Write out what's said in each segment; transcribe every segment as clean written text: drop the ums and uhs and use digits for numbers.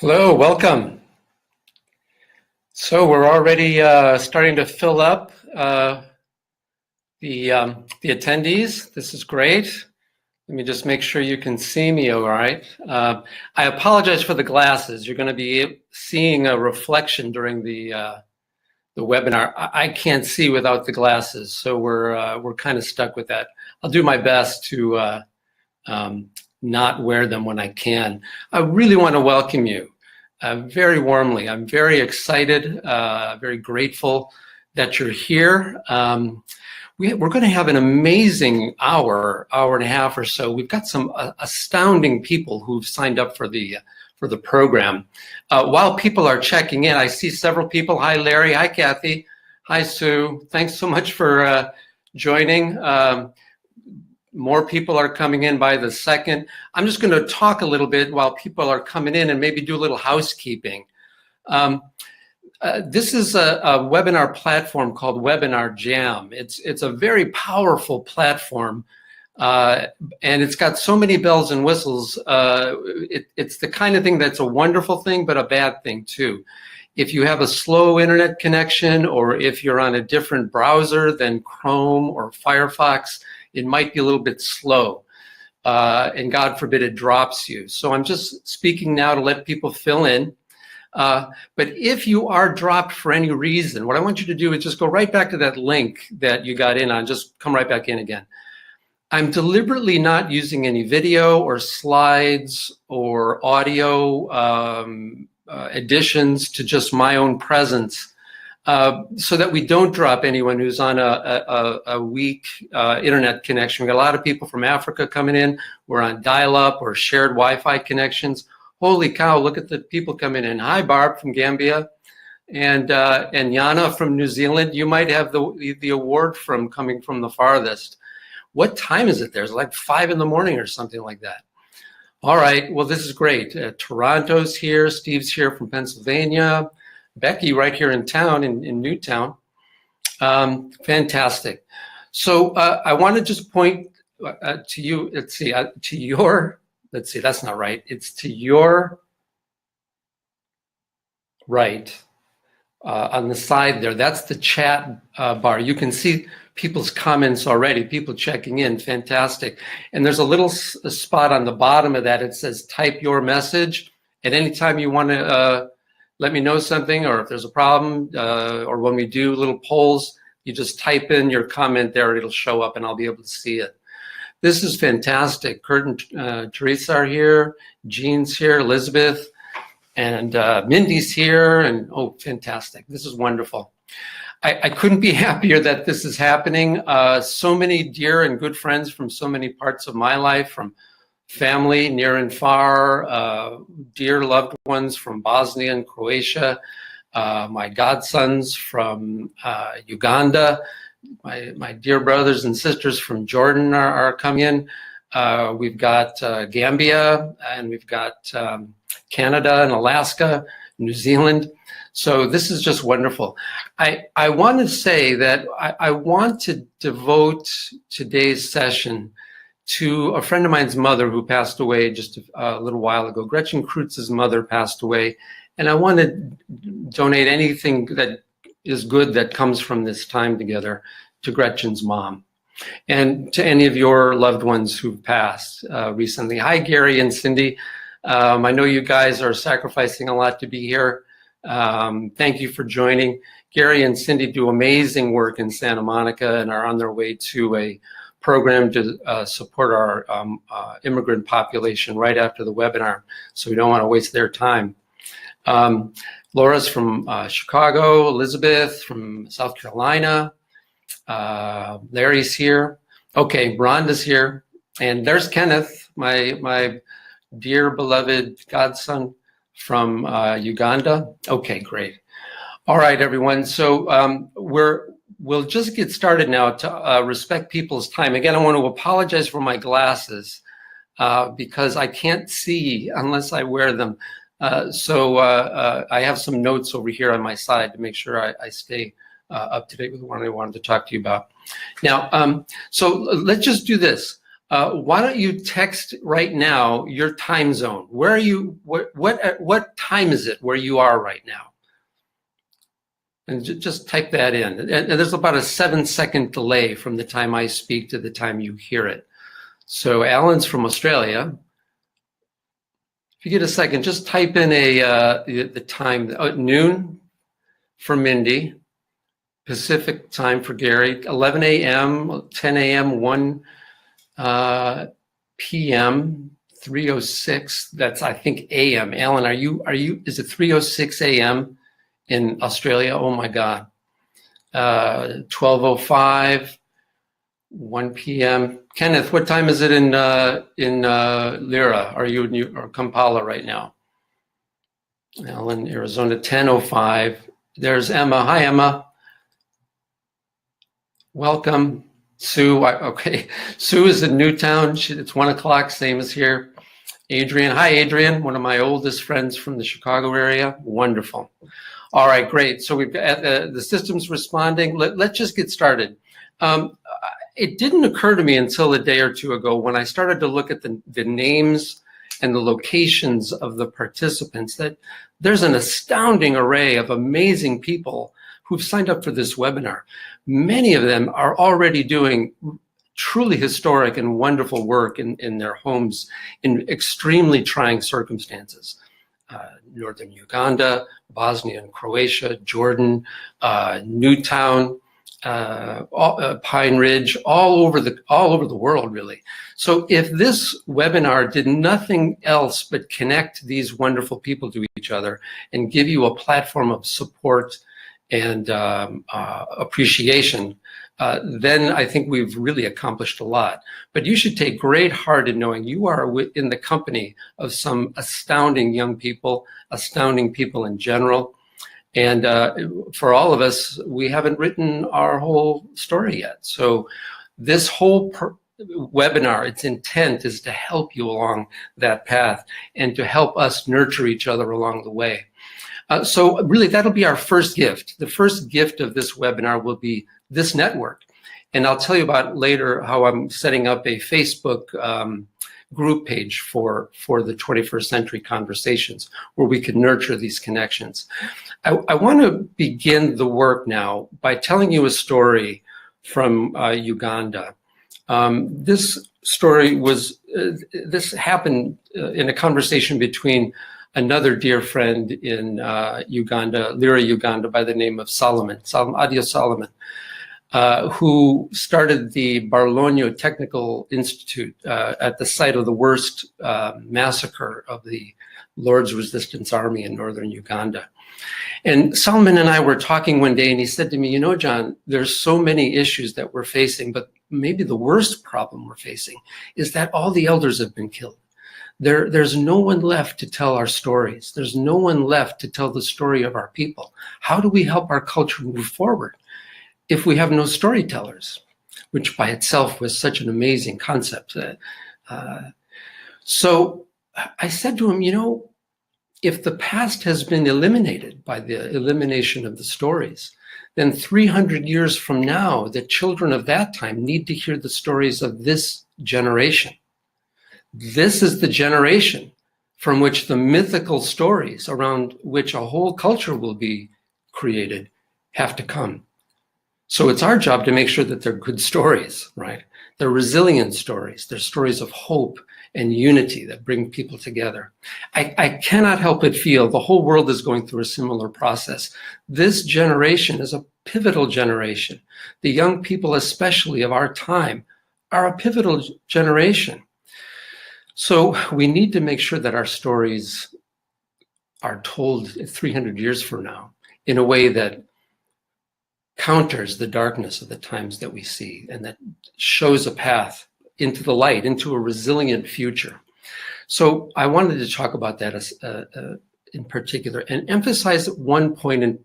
Hello, welcome. So we're already starting to fill up the attendees. This is great. Let me just make sure you can see me all right. I apologize for the glasses. You're going to be seeing a reflection during the webinar. I can't see without the glasses, so we're kind of stuck with that. I'll do my best to not wear them when I can. I really want to welcome you. Very warmly. I'm very excited, very grateful that you're here. We're going to have an amazing hour and a half or so. We've got some astounding people who've signed up for the program. While people are checking in, I see several people. Hi, Larry. Hi, Kathy. Hi, Sue. Thanks so much for joining. More people are coming in by the second. I'm just going to talk a little bit while people are coming in and maybe do a little housekeeping. This is a webinar platform called Webinar Jam. It's a very powerful platform, and it's got so many bells and whistles. It's the kind of thing that's a wonderful thing, but a bad thing too. If you have a slow internet connection, or if you're on a different browser than Chrome or Firefox, it might be a little bit slow, and God forbid it drops you. So I'm just speaking now to let people fill in. But if you are dropped for any reason, what I want you to do is just go right back to that link that you got in on, just come right back in again. I'm deliberately not using any video or slides or audio additions to just my own presence, so that we don't drop anyone who's on a weak internet connection. We got a lot of people from Africa coming in. We're on dial-up or shared Wi-Fi connections. Holy cow, look at the people coming in. Hi, Barb from Gambia, and Yana from New Zealand. You might have the award from coming from the farthest. What time is it there? It's like 5 in the morning or something like that. All right, well, this is great. Toronto's here. Steve's here from Pennsylvania. Becky right here in town, in Newtown. Fantastic. So I want to just point to you, let's see, that's not right. It's to your right on the side there. That's the chat bar. You can see people's comments already, people checking in, fantastic. And there's a little spot on the bottom of that. It says type your message. At any time you want to let me know something, or if there's a problem, or when we do little polls, you just type in your comment there, it'll show up and I'll be able to see it. This is fantastic. Kurt and Teresa are here, Jean's here, Elizabeth, and Mindy's here, and oh, fantastic. This is wonderful. I couldn't be happier that this is happening. So many dear and good friends from so many parts of my life, from family near and far, dear loved ones from Bosnia and Croatia, my godsons from Uganda, my dear brothers and sisters from Jordan are coming in. We've got Gambia, and we've got Canada and Alaska, New Zealand. So this is just wonderful. I want to say that I want to devote today's session to a friend of mine's mother who passed away just a little while ago. Gretchen Krutz's mother passed away, and I want to donate anything that is good that comes from this time together to Gretchen's mom, and to any of your loved ones who've passed recently. Hi, Gary and Cindy. I know you guys are sacrificing a lot to be here. Thank you for joining. Gary and Cindy do amazing work in Santa Monica and are on their way to a program to support our immigrant population right after the webinar, so we don't want to waste their time. Laura's from Chicago, Elizabeth from South Carolina, Larry's here. Okay, Rhonda's here, and there's Kenneth, my dear beloved godson from Uganda. Okay, great. All right, everyone. So we'll just get started now to respect people's time. Again, I want to apologize for my glasses because I can't see unless I wear them. So I have some notes over here on my side to make sure I stay up to date with what I wanted to talk to you about. Now, so let's just do this. Why don't you text right now your time zone? Where are you? What time is it where you are right now? And just type that in. And there's about a 7-second delay from the time I speak to the time you hear it. So Alan's from Australia. If you get a second, just type in the time, noon for Mindy, Pacific time for Gary, 11 a.m., 10 a.m., 1 p.m., 3:06. That's, I think, a.m. Alan, is it 3:06 a.m. in Australia? Oh my God. 12:05, 1 p.m. Kenneth, what time is it in Lyra? Are you in Kampala right now? Alan, Arizona, 10:05. There's Emma. Hi, Emma. Welcome. Sue, okay. Sue is in Newtown. It's 1 o'clock, same as here. Adrian, hi, Adrian, one of my oldest friends from the Chicago area. Wonderful. All right, great. So we've got the system's responding. Let's just get started. It didn't occur to me until a day or two ago when I started to look at the names and the locations of the participants that there's an astounding array of amazing people who've signed up for this webinar. Many of them are already doing truly historic and wonderful work in their homes in extremely trying circumstances. Northern Uganda, Bosnia and Croatia, Jordan, Newtown, Pine Ridge, all over the world, really. So if this webinar did nothing else but connect these wonderful people to each other and give you a platform of support and appreciation, then I think we've really accomplished a lot. But you should take great heart in knowing you are in the company of some astounding young people, astounding people in general. And for all of us, we haven't written our whole story yet. So this whole webinar, its intent is to help you along that path and to help us nurture each other along the way. So really, that'll be our first gift. The first gift of this webinar will be this network. And I'll tell you about later how I'm setting up a Facebook group page for the 21st Century Conversations, where we can nurture these connections. I want to begin the work now by telling you a story from Uganda. This story was, this happened in a conversation between another dear friend in Uganda, Lyra, Uganda, by the name of Adia Solomon, who started the Barlogno Technical Institute at the site of the worst massacre of the Lord's Resistance Army in northern Uganda. And Solomon and I were talking one day, and he said to me, you know, John, there's so many issues that we're facing, but maybe the worst problem we're facing is that all the elders have been killed. There's no one left to tell our stories. There's no one left to tell the story of our people. How do we help our culture move forward if we have no storytellers, which by itself was such an amazing concept. So I said to him, you know, if the past has been eliminated by the elimination of the stories, then 300 years from now, the children of that time need to hear the stories of this generation. This is the generation from which the mythical stories around which a whole culture will be created have to come. So it's our job to make sure that they're good stories, right? They're resilient stories. They're stories of hope and unity that bring people together. I cannot help but feel the whole world is going through a similar process. This generation is a pivotal generation. The young people, especially of our time, are a pivotal generation. So we need to make sure that our stories are told 300 years from now in a way that counters the darkness of the times that we see and that shows a path into the light, into a resilient future. So I wanted to talk about that in particular and emphasize one point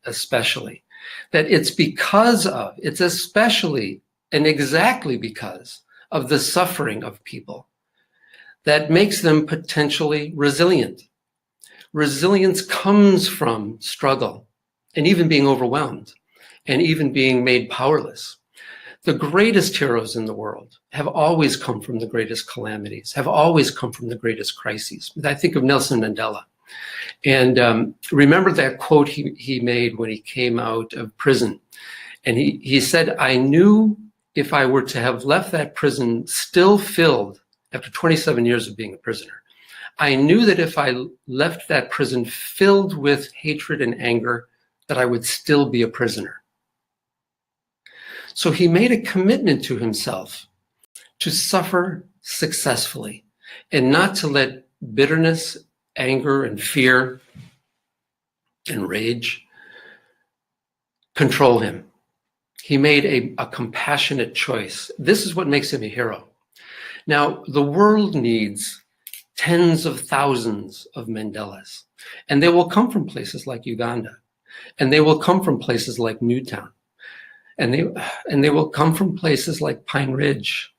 especially, that it's especially and exactly because of the suffering of people that makes them potentially resilient. Resilience comes from struggle and even being overwhelmed and even being made powerless. The greatest heroes in the world have always come from the greatest calamities, have always come from the greatest crises. I think of Nelson Mandela. And remember that quote he made when he came out of prison. And he said, I knew if I were to have left that prison still filled after 27 years of being a prisoner, I knew that if I left that prison filled with hatred and anger, that I would still be a prisoner. So he made a commitment to himself to suffer successfully and not to let bitterness, anger, and fear and rage control him. He made a compassionate choice. This is what makes him a hero. Now, the world needs tens of thousands of Mandelas, and they will come from places like Uganda, and they will come from places like Newtown, and they will come from places like Pine Ridge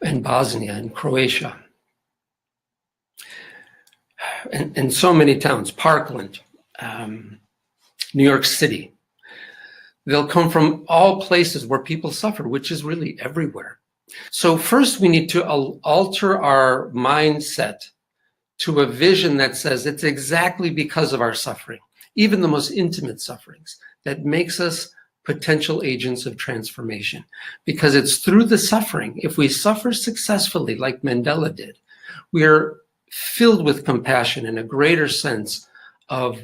and Bosnia and Croatia and so many towns, Parkland, New York City. They'll come from all places where people suffer, which is really everywhere. So first we need to alter our mindset to a vision that says it's exactly because of our suffering, even the most intimate sufferings, that makes us potential agents of transformation. Because it's through the suffering, if we suffer successfully like Mandela did, we are filled with compassion and a greater sense of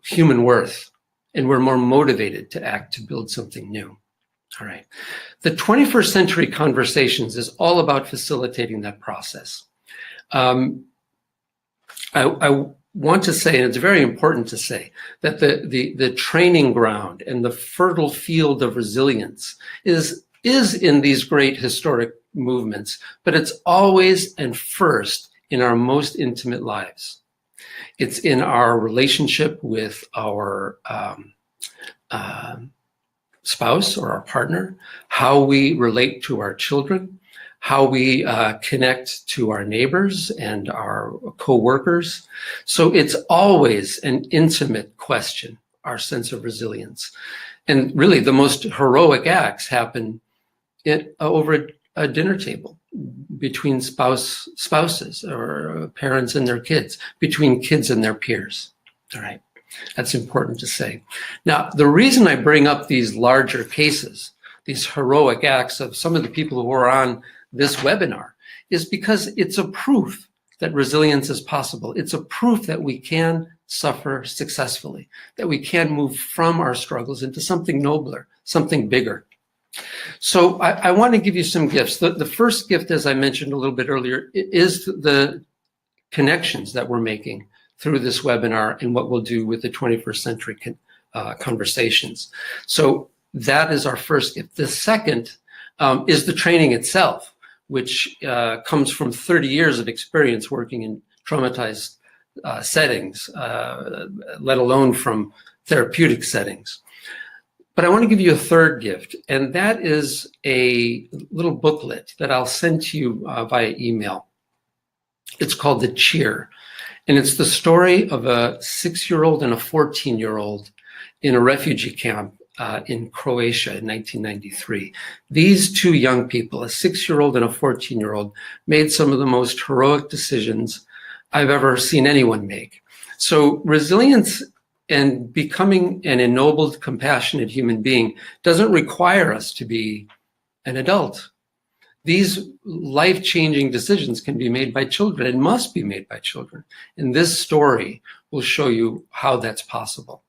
human worth, and we're more motivated to act to build something new. All right. The 21st Century Conversations is all about facilitating that process. I want to say, and it's very important to say, that the training ground and the fertile field of resilience is in these great historic movements, but it's always and first in our most intimate lives. It's in our relationship with our spouse or our partner, how we relate to our children, how we connect to our neighbors and our co-workers. So it's always an intimate question, our sense of resilience. And really the most heroic acts happen over a dinner table, between spouses or parents and their kids, between kids and their peers. All right. That's important to say. Now, the reason I bring up these larger cases, these heroic acts of some of the people who are on this webinar, is because it's a proof that resilience is possible. It's a proof that we can suffer successfully, that we can move from our struggles into something nobler, something bigger. So I want to give you some gifts. The first gift, as I mentioned a little bit earlier, is the connections that we're making through this webinar and what we'll do with the 21st Century Conversations. So that is our first gift. The second is the training itself, which comes from 30 years of experience working in traumatized settings, let alone from therapeutic settings. But I want to give you a third gift, and that is a little booklet that I'll send to you via email. It's called The Cheer, and it's the story of a 6-year-old and a 14-year-old in a refugee camp in Croatia in 1993. These two young people, a 6-year-old and a 14-year-old, made some of the most heroic decisions I've ever seen anyone make. So resilience and becoming an ennobled, compassionate human being doesn't require us to be an adult. These life-changing decisions can be made by children and must be made by children. And this story will show you how that's possible.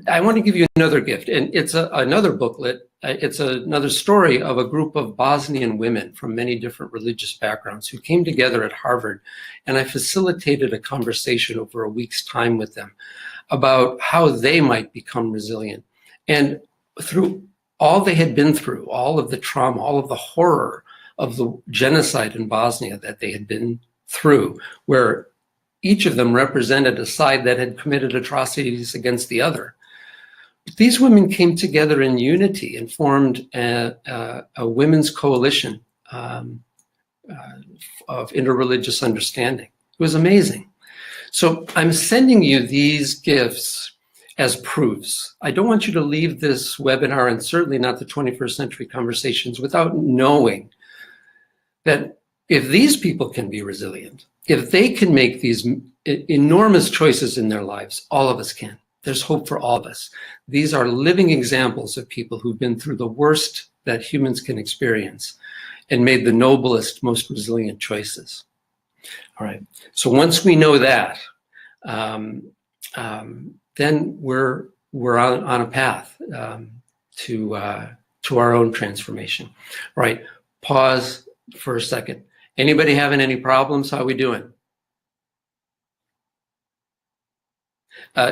I want to give you another gift, and it's another booklet. It's another story of a group of Bosnian women from many different religious backgrounds who came together at Harvard, and I facilitated a conversation over a week's time with them about how they might become resilient. And through all they had been through, all of the trauma, all of the horror of the genocide in Bosnia that they had been through, where each of them represented a side that had committed atrocities against the other. But these women came together in unity and formed a women's coalition of interreligious understanding. It was amazing. So I'm sending you these gifts as proofs. I don't want you to leave this webinar, and certainly not the 21st Century Conversations, without knowing that if these people can be resilient, if they can make these enormous choices in their lives, all of us can. There's hope for all of us. These are living examples of people who've been through the worst that humans can experience and made the noblest, most resilient choices. All right, so once we know that, then we're on a path to our own transformation. All right, pause for a second. Anybody having any problems? How are we doing?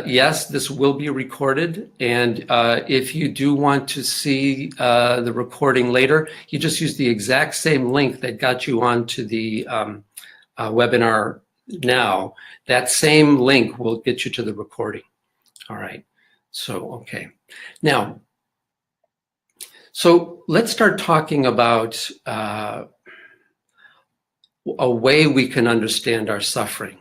Yes, this will be recorded, and if you do want to see the recording later, you just use the exact same link that got you onto the webinar now. That same link will get you to the recording. All right, so, okay. Now, so let's start talking about a way we can understand our suffering,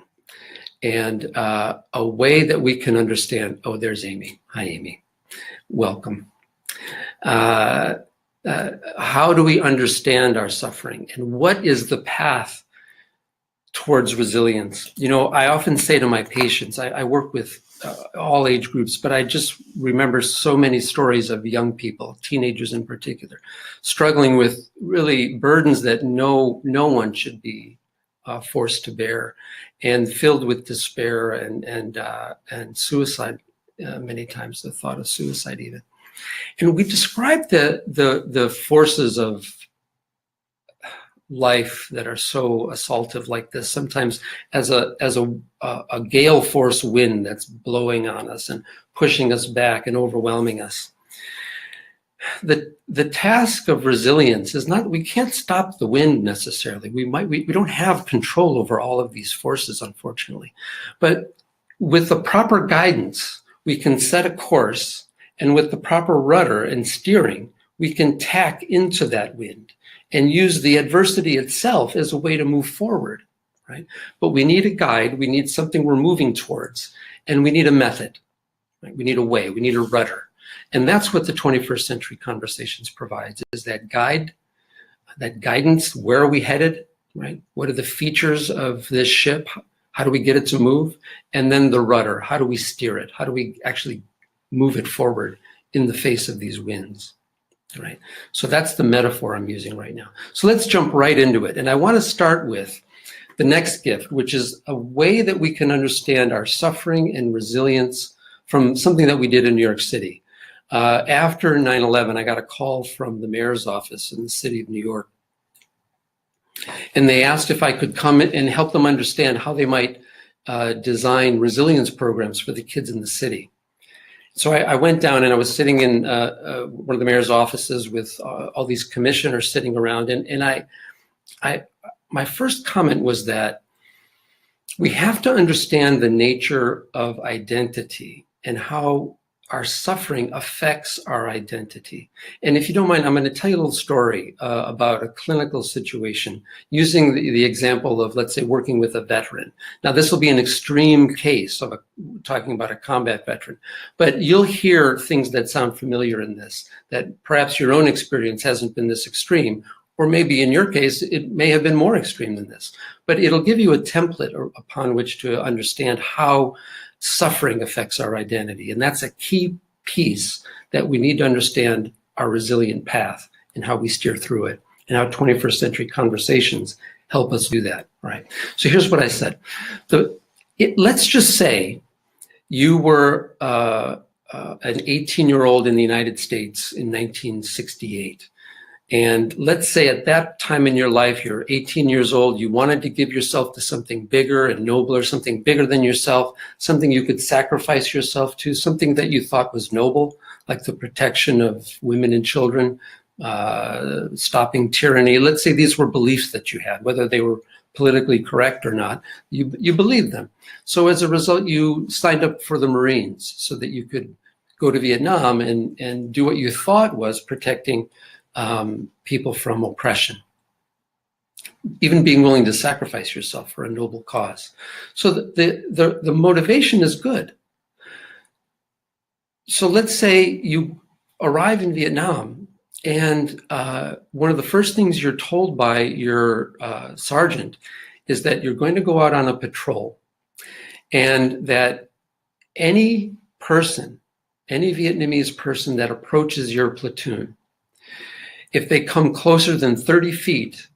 and a way that we can understand, oh, there's Amy. Hi, Amy. Welcome. How do we understand our suffering, and what is the path towards resilience? You know, I often say to my patients, I work with all age groups, but I just remember so many stories of young people, teenagers in particular, struggling with really burdens that no one should be forced to bear, and filled with despair and suicide, many times the thought of suicide even. And we describe the forces of life that are so assaultive like this sometimes as a gale force wind that's blowing on us and pushing us back and overwhelming us. The task of resilience is not, we can't stop the wind necessarily. We don't have control over all of these forces, unfortunately. But with the proper guidance, we can set a course, and with the proper rudder and steering, we can tack into that wind and use the adversity itself as a way to move forward, right? But we need a guide, we need something we're moving towards, and we need a method, right? We need a way, we need a rudder. And that's what the 21st Century Conversations provides, is that guide, that guidance. Where are we headed, right? What are the features of this ship? How do we get it to move? And then the rudder, how do we steer it? How do we actually move it forward in the face of these winds, right? So that's the metaphor I'm using right now. So let's jump right into it. And I want to start with the next gift, which is a way that we can understand our suffering and resilience from something that we did in New York City. After 9/11, I got a call from the mayor's office in the city of New York. And they asked if I could come and help them understand how they might design resilience programs for the kids in the city. So I went down, and I was sitting in one of the mayor's offices with all these commissioners sitting around. And my first comment was that we have to understand the nature of identity and how our suffering affects our identity. And if you don't mind, I'm going to tell you a little story about a clinical situation using the example of, let's say, working with a veteran. Now, this will be an extreme case of talking about a combat veteran, but you'll hear things that sound familiar in this, that perhaps your own experience hasn't been this extreme, or maybe in your case, it may have been more extreme than this, but it'll give you a template upon which to understand how suffering affects our identity. And that's a key piece that we need to understand our resilient path and how we steer through it, and how 21st Century Conversations help us do that, right? So here's what I said. Let's just say you were an 18-year-old in the United States in 1968. And let's say at that time in your life, you're 18 years old, you wanted to give yourself to something bigger and nobler, something bigger than yourself, something you could sacrifice yourself to, something that you thought was noble, like the protection of women and children, stopping tyranny. Let's say these were beliefs that you had, whether they were politically correct or not, you believed them. So as a result, you signed up for the Marines so that you could go to Vietnam and do what you thought was protecting people from oppression, even being willing to sacrifice yourself for a noble cause. So the motivation is good. So let's say you arrive in Vietnam, and one of the first things you're told by your sergeant is that you're going to go out on a patrol, and that any person, any Vietnamese person that approaches your platoon, if they come closer than 30 feet,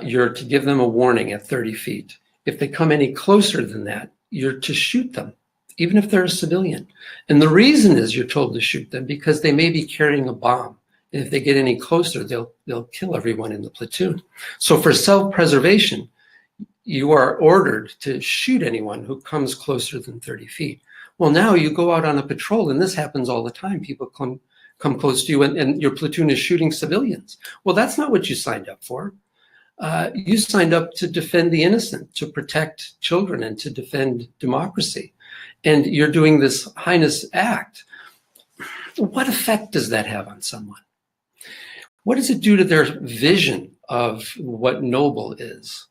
you're to give them a warning at 30 feet. If they come any closer than that, you're to shoot them, even if they're a civilian. And the reason is you're told to shoot them because they may be carrying a bomb. And if they get any closer, they'll kill everyone in the platoon. So for self-preservation, you are ordered to shoot anyone who comes closer than 30 feet. Well, now you go out on a patrol, and this happens all the time. People come close to you, and your platoon is shooting civilians. Well, that's not what you signed up for. You signed up to defend the innocent, to protect children, and to defend democracy. And you're doing this heinous act. What effect does that have on someone? What does it do to their vision of what noble is?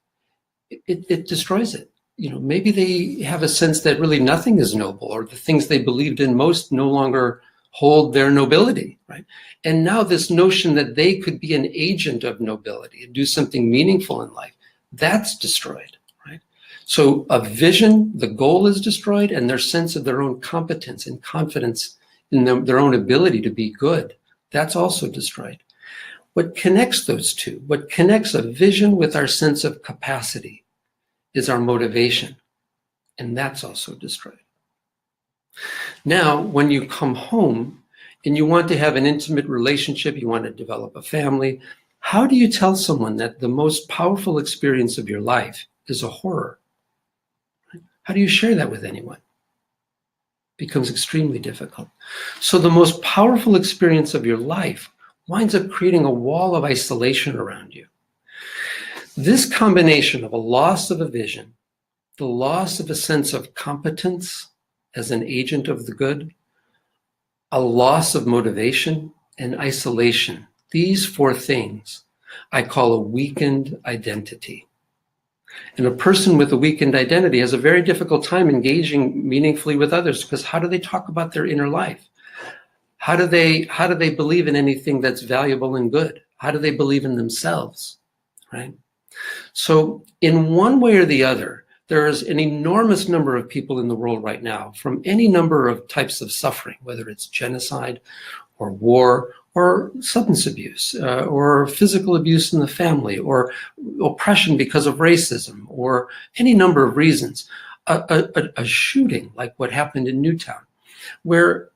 It destroys it. You know, maybe they have a sense that really nothing is noble, or the things they believed in most no longer hold their nobility, right? And now this notion that they could be an agent of nobility and do something meaningful in life, that's destroyed, right? So a vision, the goal is destroyed, and their sense of their own competence and confidence in their own ability to be good, that's also destroyed. What connects those two, what connects a vision with our sense of capacity, is our motivation, and that's also destroyed. Now, when you come home and you want to have an intimate relationship, you want to develop a family, how do you tell someone that the most powerful experience of your life is a horror? How do you share that with anyone? It becomes extremely difficult. So the most powerful experience of your life winds up creating a wall of isolation around you. This combination of a loss of a vision, the loss of a sense of competence as an agent of the good, a loss of motivation, and isolation, these four things I call a weakened identity. And a person with a weakened identity has a very difficult time engaging meaningfully with others, because how do they talk about their inner life? How do they believe in anything that's valuable and good? How do they believe in themselves, right? So in one way or the other, there is an enormous number of people in the world right now from any number of types of suffering, whether it's genocide or war or substance abuse or physical abuse in the family or oppression because of racism or any number of reasons, a shooting like what happened in Newtown, where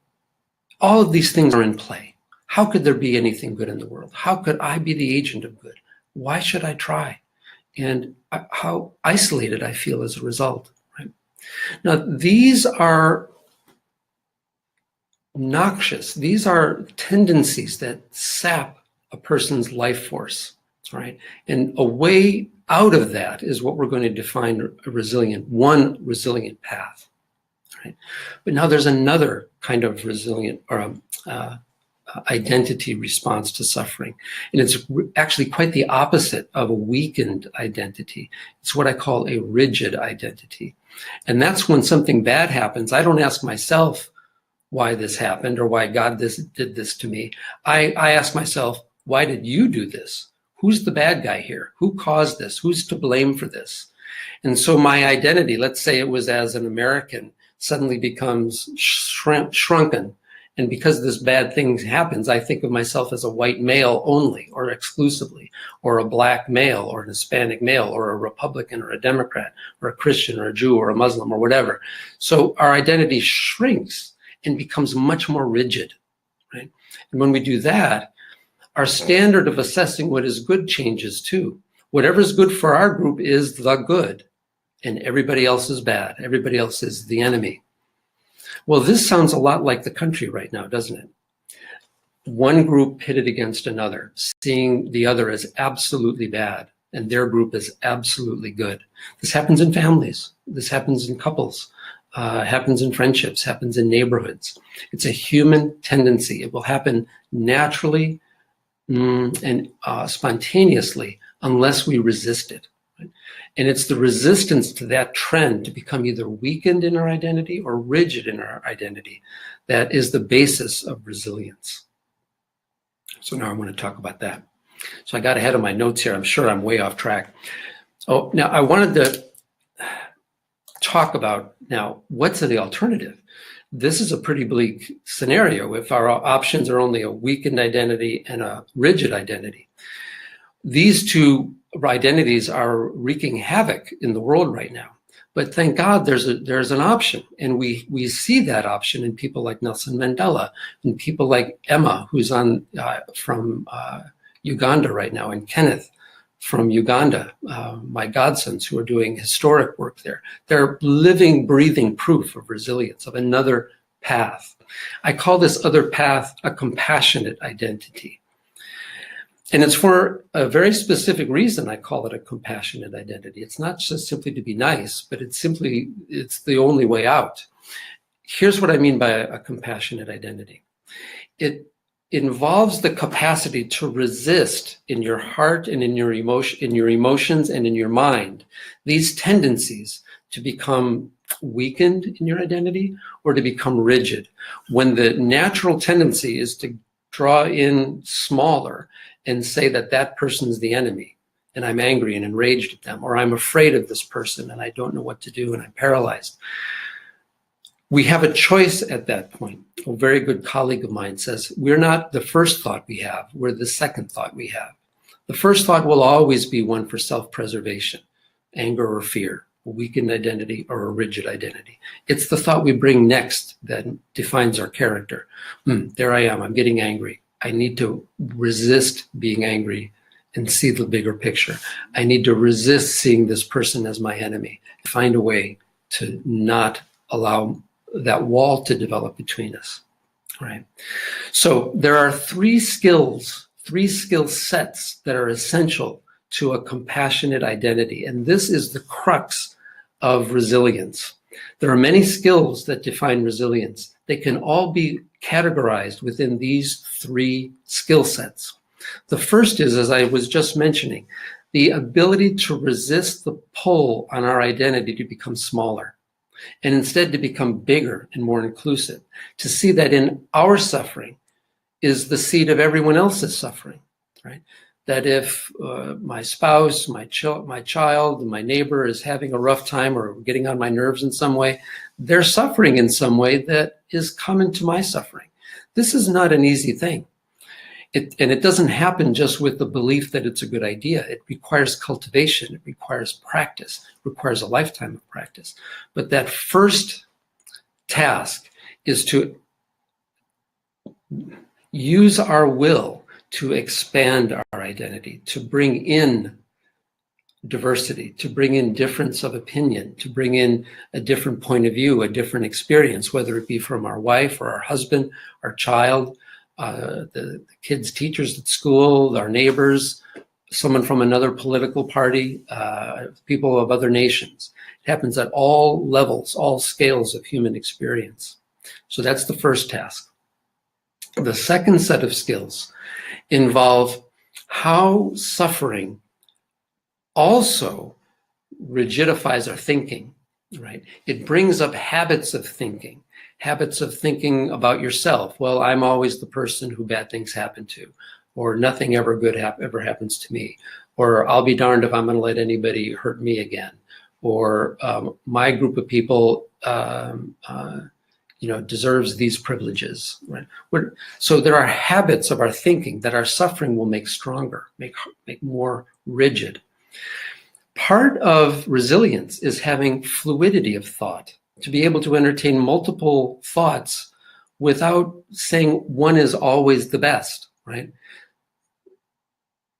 all of these things are in play. How could there be anything good in the world? How could I be the agent of good? Why should I try? And how isolated I feel as a result, right? Now, these are noxious. These are tendencies that sap a person's life force, right? And a way out of that is what we're going to define one resilient path, right? But now there's another kind of resilient or identity response to suffering. And it's actually quite the opposite of a weakened identity. It's what I call a rigid identity. And that's when something bad happens. I don't ask myself why this happened or why God did this to me. I ask myself, why did you do this? Who's the bad guy here? Who caused this? Who's to blame for this? And so my identity, let's say it was as an American, suddenly becomes shrunken. And because this bad thing happens, I think of myself as a white male only or exclusively, or a black male or an Hispanic male or a Republican or a Democrat or a Christian or a Jew or a Muslim or whatever. So our identity shrinks and becomes much more rigid, right? And when we do that, our standard of assessing what is good changes too. Whatever's good for our group is the good, and everybody else is bad. Everybody else is the enemy. Well, this sounds a lot like the country right now, doesn't it? One group pitted against another, seeing the other as absolutely bad, and their group is absolutely good. This happens in families. This happens in couples. Happens in friendships. Happens in neighborhoods. It's a human tendency. It will happen naturally and spontaneously unless we resist it. Right? And it's the resistance to that trend to become either weakened in our identity or rigid in our identity that is the basis of resilience. So now I want to talk about that. So I got ahead of my notes here. I'm sure I'm way off track. Oh, now I wanted to talk about now, what's the alternative? This is a pretty bleak scenario if our options are only a weakened identity and a rigid identity. These two identities are wreaking havoc in the world right now. But thank God there's an option, and we see that option in people like Nelson Mandela and people like Emma, who's on from Uganda right now, and Kenneth from Uganda, my godsons who are doing historic work there. They're living, breathing proof of resilience, of another path. I call this other path a compassionate identity. And it's for a very specific reason I call it a compassionate identity. It's not just simply to be nice, but it's the only way out. Here's what I mean by a compassionate identity. It involves the capacity to resist in your heart and in your emotions and in your mind, these tendencies to become weakened in your identity or to become rigid, when the natural tendency is to draw in smaller and say that that person's the enemy and I'm angry and enraged at them, or I'm afraid of this person and I don't know what to do and I'm paralyzed. We have a choice at that point. A very good colleague of mine says, we're not the first thought we have, we're the second thought we have. The first thought will always be one for self-preservation, anger or fear, a weakened identity or a rigid identity. It's the thought we bring next that defines our character. There I am, I'm getting angry. I need to resist being angry and see the bigger picture. I need to resist seeing this person as my enemy. Find a way to not allow that wall to develop between us, right? So there are three skill sets that are essential to a compassionate identity, and this is the crux of resilience. There are many skills that define resilience. They can all be categorized within these three skill sets. The first is, as I was just mentioning, the ability to resist the pull on our identity to become smaller, and instead to become bigger and more inclusive, to see that in our suffering is the seed of everyone else's suffering, right? That if my spouse, my child, my neighbor is having a rough time or getting on my nerves in some way, they're suffering in some way that is common to my suffering. This is not an easy thing. And it doesn't happen just with the belief that it's a good idea. It requires cultivation, it requires practice, it requires a lifetime of practice. But that first task is to use our will to expand our identity, to bring in diversity, to bring in difference of opinion, to bring in a different point of view, a different experience, whether it be from our wife or our husband, our child, the kids' teachers at school, our neighbors, someone from another political party, people of other nations. It happens at all levels, all scales of human experience. So that's the first task. The second set of skills involve how suffering also rigidifies our thinking, right? It brings up habits of thinking about yourself. Well, I'm always the person who bad things happen to, or nothing ever good ever happens to me, or I'll be darned if I'm going to let anybody hurt me again, or my group of people deserves these privileges, right? So there are habits of our thinking that our suffering will make stronger, make more rigid. Part of resilience is having fluidity of thought, to be able to entertain multiple thoughts without saying one is always the best, right?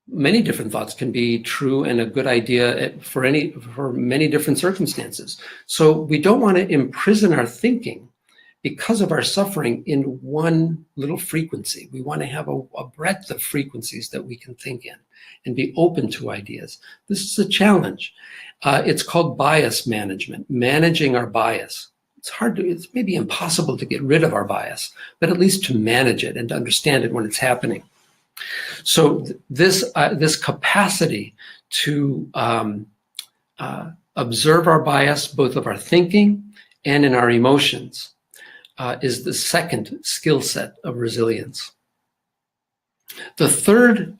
Many different thoughts can be true and a good idea for many different circumstances. So we don't want to imprison our thinking because of our suffering in one little frequency. We want to have a breadth of frequencies that we can think in and be open to ideas. This is a challenge. It's called bias management, managing our bias. It's maybe impossible to get rid of our bias, but at least to manage it and to understand it when it's happening. So this capacity to observe our bias, both of our thinking and in our emotions, is the second skill set of resilience. The third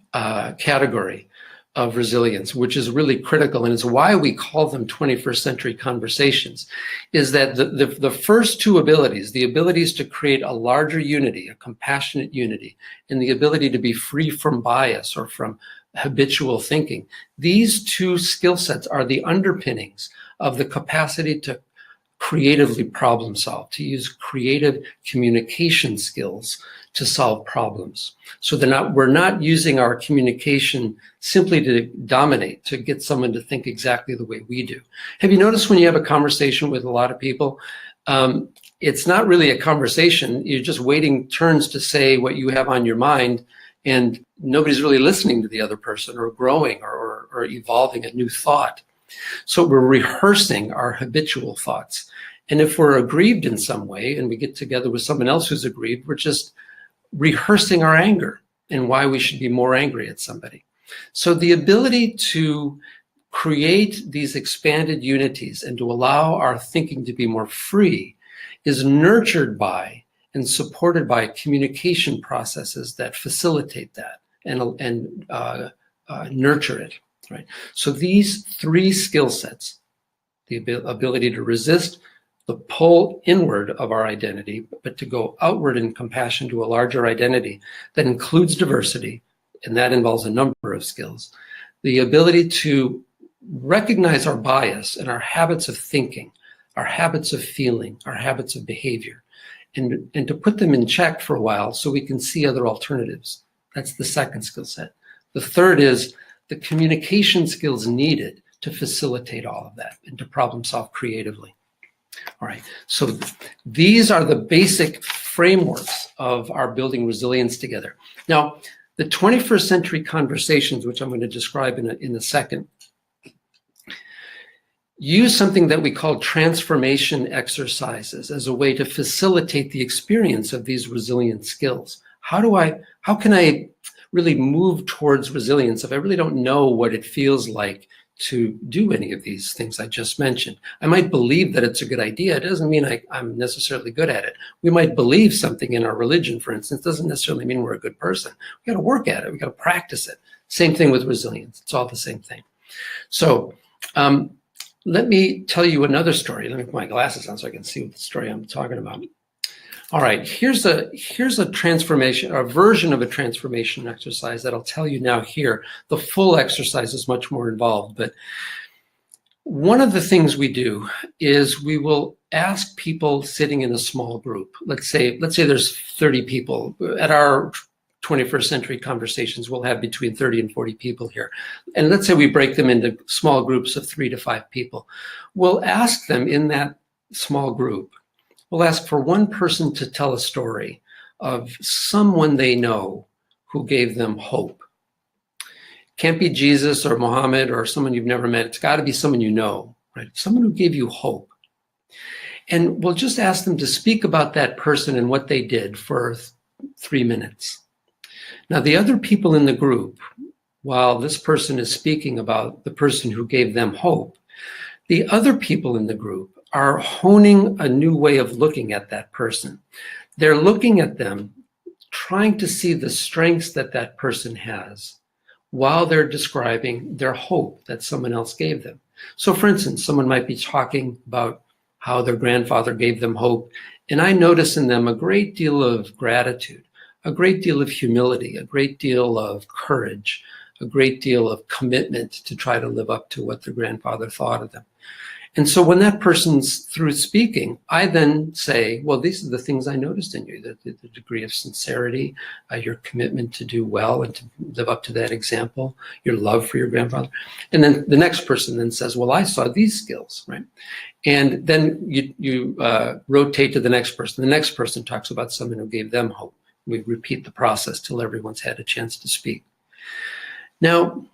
category of resilience, which is really critical and is why we call them 21st century conversations, is that the first two abilities, the abilities to create a larger unity, a compassionate unity, and the ability to be free from bias or from habitual thinking, these two skill sets are the underpinnings of the capacity to creatively problem solve, to use creative communication skills to solve problems. So we're not using our communication simply to dominate, to get someone to think exactly the way we do. Have you noticed when you have a conversation with a lot of people, it's not really a conversation, you're just waiting turns to say what you have on your mind, and nobody's really listening to the other person or growing or evolving a new thought. So we're rehearsing our habitual thoughts. And if we're aggrieved in some way and we get together with someone else who's aggrieved, we're just rehearsing our anger and why we should be more angry at somebody. So the ability to create these expanded unities and to allow our thinking to be more free is nurtured by and supported by communication processes that facilitate that and nurture it. Right. So these three skill sets, the ability to resist the pull inward of our identity, but to go outward in compassion to a larger identity that includes diversity, and that involves a number of skills, the ability to recognize our bias and our habits of thinking, our habits of feeling, our habits of behavior, and to put them in check for a while so we can see other alternatives. That's the second skill set. The third is the communication skills needed to facilitate all of that and to problem solve creatively. All right, so these are the basic frameworks of our building resilience together. Now, the 21st century conversations, which I'm going to describe in a second, use something that we call transformation exercises as a way to facilitate the experience of these resilient skills. How can I really move towards resilience if I really don't know what it feels like to do any of these things I just mentioned? I might believe that it's a good idea. It doesn't mean I'm necessarily good at it. We might believe something in our religion, for instance, doesn't necessarily mean we're a good person. We got to work at it. We got to practice it. Same thing with resilience. It's all the same thing. So let me tell you another story. Let me put my glasses on so I can see what the story I'm talking about. All right, here's a transformation, or a version of a transformation exercise that I'll tell you now here. The full exercise is much more involved, but one of the things we do is we will ask people sitting in a small group. Let's say there's 30 people. At our 21st century conversations, we'll have between 30 and 40 people here. And let's say we break them into small groups of 3 to 5 people. We'll ask them in that small group, we'll ask for one person to tell a story of someone they know who gave them hope. Can't be Jesus or Muhammad or someone you've never met. It's got to be someone you know, right? Someone who gave you hope. And we'll just ask them to speak about that person and what they did for 3 minutes. Now, the other people in the group, while this person is speaking about the person who gave them hope, the other people in the group are honing a new way of looking at that person. They're looking at them, trying to see the strengths that that person has while they're describing their hope that someone else gave them. So for instance, someone might be talking about how their grandfather gave them hope, and I notice in them a great deal of gratitude, a great deal of humility, a great deal of courage, a great deal of commitment to try to live up to what their grandfather thought of them. And so when that person's through speaking, I then say, well, these are the things I noticed in you, the degree of sincerity, your commitment to do well and to live up to that example, your love for your grandfather. And then the next person then says, well, I saw these skills, right? And then you rotate to the next person. The next person talks about someone who gave them hope. We repeat the process till everyone's had a chance to speak. Now,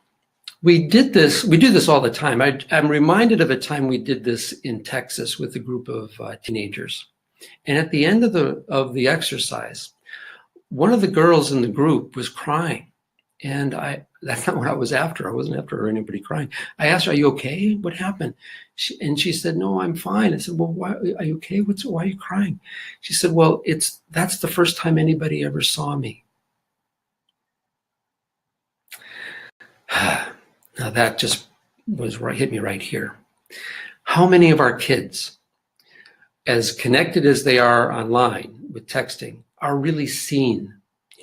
we do this all the time. I'm reminded of a time we did this in Texas with a group of teenagers. And at the end of the exercise, one of the girls in the group was crying. And that's not what I was after. I wasn't after anybody crying. I asked her, "Are you okay? What happened?" And she said, "No, I'm fine." I said, "Well, why are you okay? Why are you crying?" She said, "Well, that's the first time anybody ever saw me." Now that just hit me right here. How many of our kids, as connected as they are online with texting, are really seen?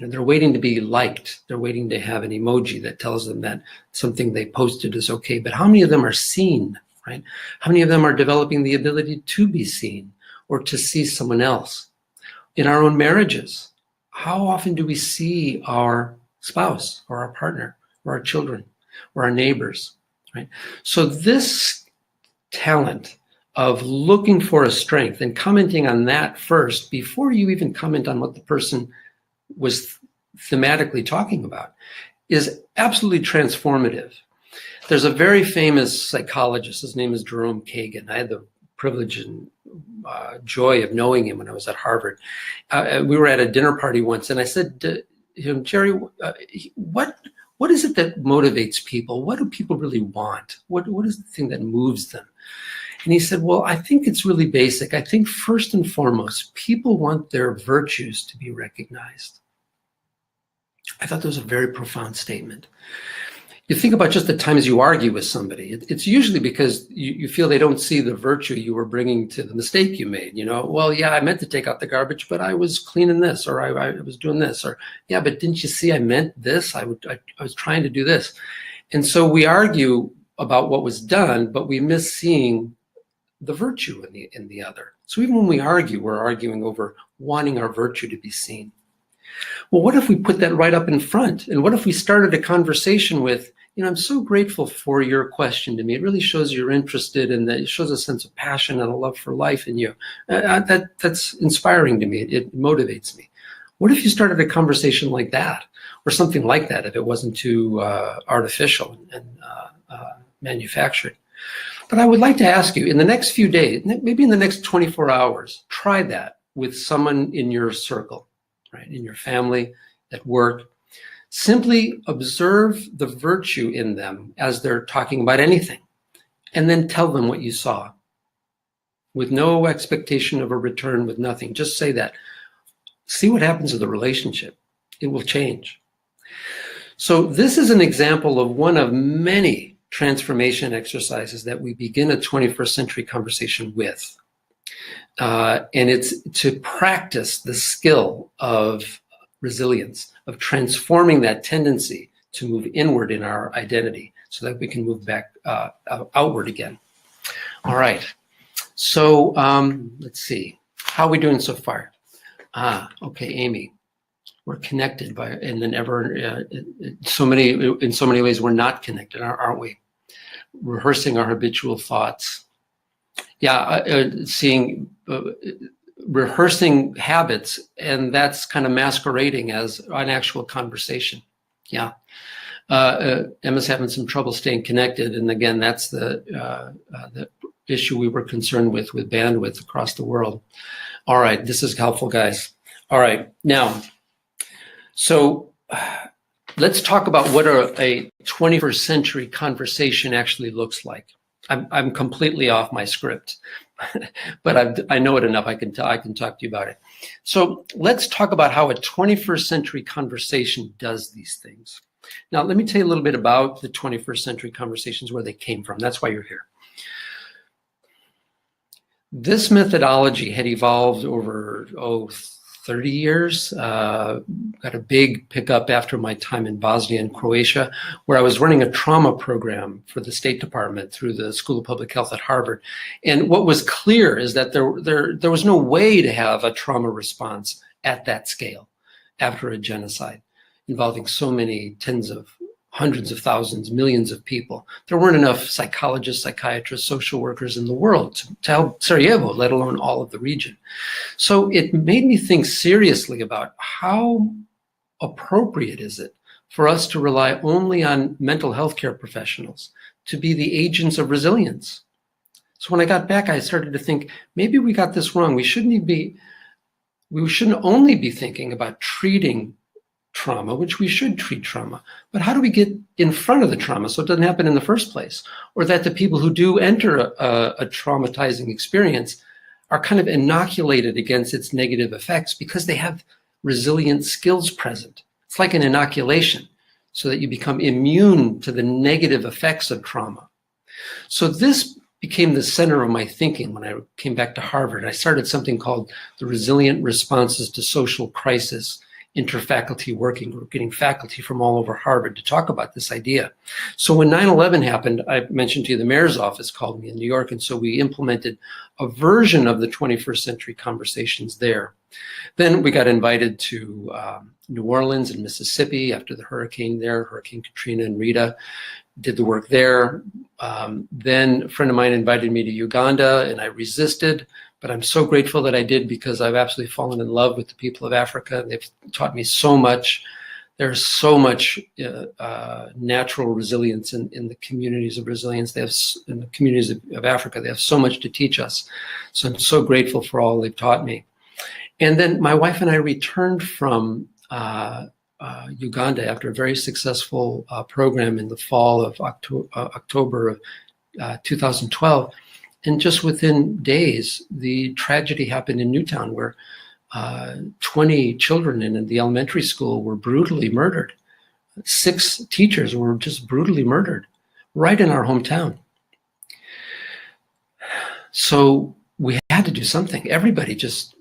They're waiting to be liked. They're waiting to have an emoji that tells them that something they posted is okay. But how many of them are seen, right? How many of them are developing the ability to be seen or to see someone else? In our own marriages, how often do we see our spouse or our partner or our children or our neighbors, right? So this talent of looking for a strength and commenting on that first before you even comment on what the person was thematically talking about is absolutely transformative. There's a very famous psychologist, his name is Jerome Kagan. I had the privilege and joy of knowing him when I was at Harvard. We were at a dinner party once, and I said to him, "Jerry, what is it that motivates people? What do people really want? What is the thing that moves them?" And he said, "Well, I think it's really basic. I think first and foremost, people want their virtues to be recognized." I thought that was a very profound statement. You think about just the times you argue with somebody. It's usually because you feel they don't see the virtue you were bringing to the mistake you made. Well, yeah, I meant to take out the garbage, but I was cleaning this, or I was doing this, or yeah, but didn't you see I meant this? I was trying to do this. And so we argue about what was done, but we miss seeing the virtue in the other. So even when we argue, we're arguing over wanting our virtue to be seen. Well, what if we put that right up in front? And what if we started a conversation with, "I'm so grateful for your question to me. It really shows you're interested, and that it shows a sense of passion and a love for life in you. That's inspiring to me. It motivates me." What if you started a conversation like that, or something like that, if it wasn't too artificial and manufactured? But I would like to ask you, in the next few days, maybe in the next 24 hours, try that with someone in your circle, right? In your family, at work. Simply observe the virtue in them as they're talking about anything, and then tell them what you saw with no expectation of a return, with nothing. Just say that. See what happens to the relationship. It will change. So this is an example of one of many transformation exercises that we begin a 21st century conversation with. And it's to practice the skill of resilience, of transforming that tendency to move inward in our identity so that we can move back outward again. All right. So let's see. How are we doing so far? Okay, Amy. We're connected in so many ways we're not connected, aren't we? Rehearsing our habitual thoughts. Yeah, rehearsing habits, and that's kind of masquerading as an actual conversation. Yeah. Emma's having some trouble staying connected, and again, that's the issue we were concerned with bandwidth across the world. All right, this is helpful, guys. All right, now, so let's talk about what a 21st century conversation actually looks like. I'm completely off my script, but I know it enough. I can talk to you about it. So let's talk about how a 21st century conversation does these things. Now, let me tell you a little bit about the 21st century conversations, where they came from. That's why you're here. This methodology had evolved over 30 years. Got a big pickup after my time in Bosnia and Croatia, where I was running a trauma program for the State Department through the School of Public Health at Harvard. And what was clear is that there was no way to have a trauma response at that scale after a genocide involving so many hundreds of thousands, millions of people. There weren't enough psychologists, psychiatrists, social workers in the world to help Sarajevo, let alone all of the region. So it made me think seriously about how appropriate is it for us to rely only on mental health care professionals to be the agents of resilience. So when I got back, I started to think, maybe we got this wrong. We shouldn't only be thinking about treating trauma, which we should treat trauma, but how do we get in front of the trauma so it doesn't happen in the first place? Or that the people who do enter a traumatizing experience are kind of inoculated against its negative effects because they have resilient skills present. It's like an inoculation so that you become immune to the negative effects of trauma. So this became the center of my thinking when I came back to Harvard. I started something called the Resilient Responses to Social Crisis Interfaculty Working Group, getting faculty from all over Harvard to talk about this idea. So when 9/11 happened, I mentioned to you the mayor's office called me in New York, and so we implemented a version of the 21st century conversations there. Then we got invited to New Orleans and Mississippi after the hurricane there, Hurricane Katrina and Rita, did the work there. Then a friend of mine invited me to Uganda, and I resisted, but I'm so grateful that I did because I've absolutely fallen in love with the people of Africa. They've taught me so much. There's so much natural resilience in the communities of resilience. They have, in the communities of Africa, they have so much to teach us. So I'm so grateful for all they've taught me. And then my wife and I returned from Uganda after a very successful program in the fall of October of 2012. And just within days, the tragedy happened in Newtown where 20 children in the elementary school were brutally murdered. 6 teachers were just brutally murdered right in our hometown. So we had to do something. Everybody just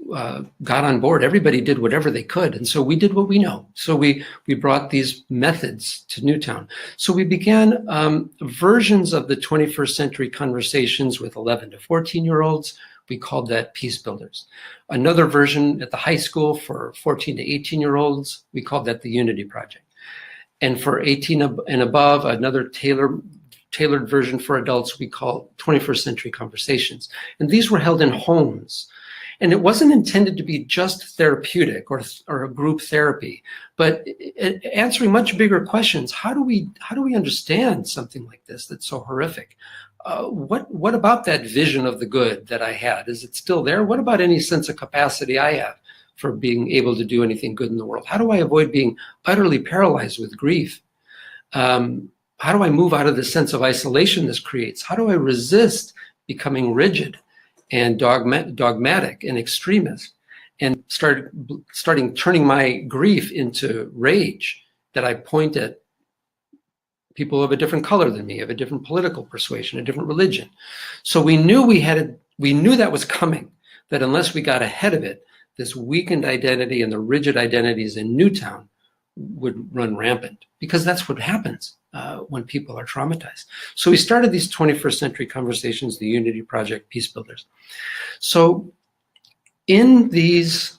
got on board. Everybody did whatever they could. And so we did what we know. So we brought these methods to Newtown. So we began versions of the 21st century conversations with 11 to 14-year-olds. We called that Peace Builders. Another version at the high school for 14 to 18-year-olds, we called that the Unity Project. And for 18 and above, another tailored version for adults we call 21st Century Conversations. And these were held in homes. And it wasn't intended to be just therapeutic or a group therapy, but answering much bigger questions. How do we understand something like this that's so horrific? What about that vision of the good that I had? Is it still there? What about any sense of capacity I have for being able to do anything good in the world? How do I avoid being utterly paralyzed with grief? How do I move out of the sense of isolation this creates? How do I resist becoming rigid and dogmatic and extremist and turning my grief into rage that I point at people of a different color than me, of a different political persuasion, a different religion? So we knew that was coming, that unless we got ahead of it, this weakened identity and the rigid identities in Newtown would run rampant, because that's what happens when people are traumatized. So we started these 21st century conversations, the Unity Project, Peace Builders. So in these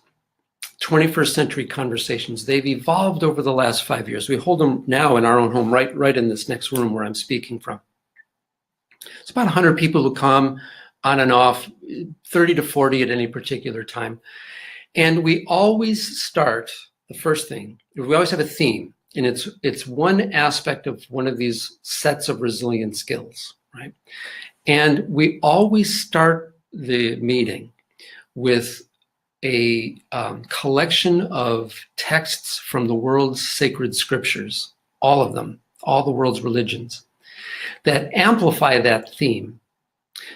21st century conversations, they've evolved over the last 5 years. We hold them now in our own home, right in this next room where I'm speaking from. It's about 100 people who come on and off, 30 to 40 at any particular time. And we always start, the first thing, we always have a theme, and it's one aspect of one of these sets of resilient skills, right? And we always start the meeting with a collection of texts from the world's sacred scriptures, all of them, all the world's religions, that amplify that theme.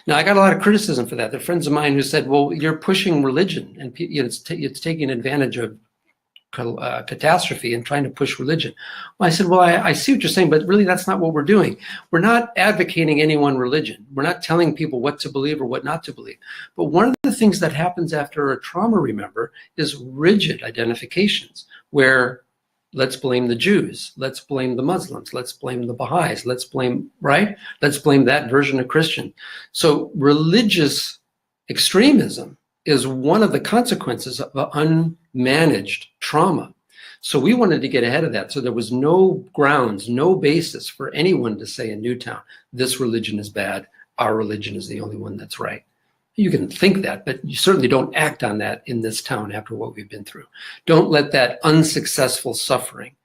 Now, I got a lot of criticism for that. There are friends of mine who said, well, you're pushing religion, and it's taking advantage of catastrophe and trying to push religion. Well, I said, well, I see what you're saying, but really that's not what we're doing. We're not advocating any one religion. We're not telling people what to believe or what not to believe. But one of the things that happens after a trauma, remember, is rigid identifications, where let's blame the Jews, let's blame the Muslims, let's blame the Baha'is, let's blame that version of Christian. So religious extremism is one of the consequences of unmanaged trauma. So we wanted to get ahead of that. So there was no grounds, no basis for anyone to say in Newtown, this religion is bad, our religion is the only one that's right. You can think that, but you certainly don't act on that in this town after what we've been through. Don't let that unsuccessful suffering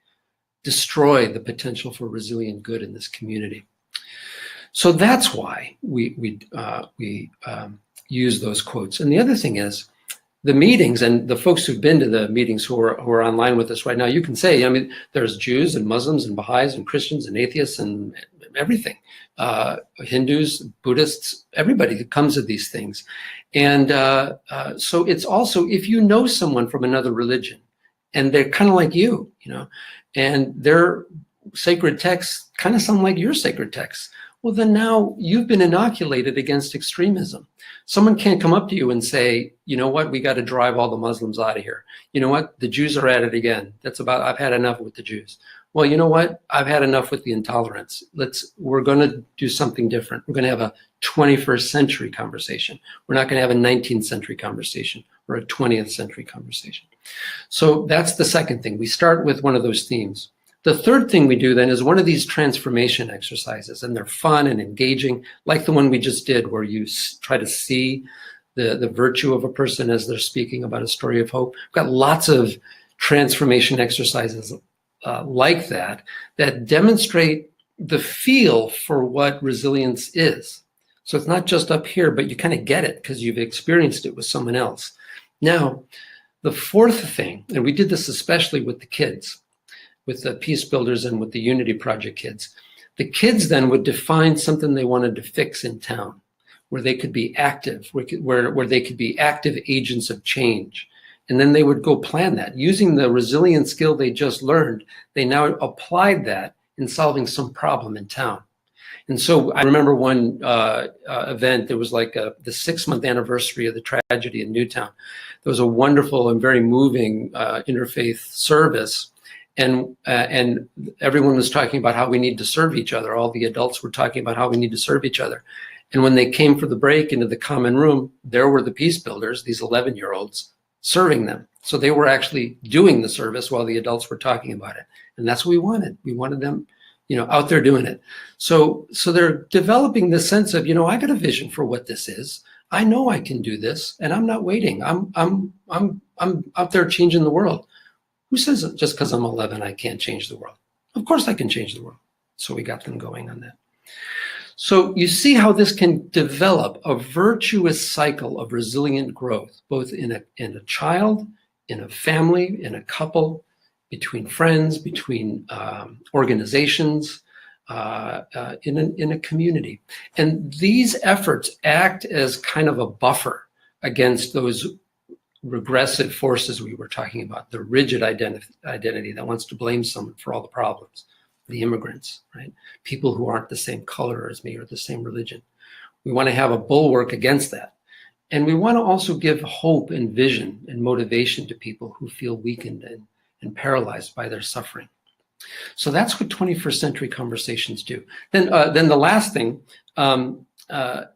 destroy the potential for resilient good in this community. So that's why we use those quotes. And the other thing is, the meetings and the folks who've been to the meetings who are online with us right now, you can say, I mean, there's Jews and Muslims and Baha'is and Christians and atheists and everything, Hindus, Buddhists, everybody that comes to these things. And so it's also, if you know someone from another religion and they're kind of like you know, and their sacred texts kind of sound like your sacred texts, well, then now you've been inoculated against extremism. Someone can't come up to you and say, you know what, we got to drive all the Muslims out of here. You know what, the Jews are at it again. I've had enough with the Jews. Well, you know what, I've had enough with the intolerance. We're going to do something different. We're going to have a 21st century conversation. We're not going to have a 19th century conversation or a 20th century conversation. So that's the second thing. We start with one of those themes. The third thing we do then is one of these transformation exercises, and they're fun and engaging, like the one we just did, where you try to see the virtue of a person as they're speaking about a story of hope. We've got lots of transformation exercises like that demonstrate the feel for what resilience is. So it's not just up here, but you kind of get it because you've experienced it with someone else. Now, the fourth thing, and we did this especially with the kids, with the Peace Builders and with the Unity Project kids. The kids then would define something they wanted to fix in town, where they could be active, where they could be active agents of change. And then they would go plan that. Using the resilience skill they just learned, they now applied that in solving some problem in town. And so I remember one event, there was like the 6-month anniversary of the tragedy in Newtown. There was a wonderful and very moving interfaith service. And everyone was talking about how we need to serve each other. All the adults were talking about how we need to serve each other. And when they came for the break into the common room, there were the Peace Builders, these 11-year-olds, serving them. So they were actually doing the service while the adults were talking about it. And that's what we wanted. We wanted them, you know, out there doing it. So they're developing this sense of, you know, I got a vision for what this is. I know I can do this, and I'm not waiting. I'm out there changing the world. Who says just because I'm 11, I can't change the world? Of course I can change the world. So we got them going on that. So you see how this can develop a virtuous cycle of resilient growth, both in a child, in a family, in a couple, between friends, between organizations, in a community. And these efforts act as kind of a buffer against those regressive forces we were talking about, the rigid identity that wants to blame someone for all the problems, the immigrants, right? People who aren't the same color as me or the same religion. We want to have a bulwark against that. And we want to also give hope and vision and motivation to people who feel weakened and paralyzed by their suffering. So that's what 21st century conversations do. Then the last thing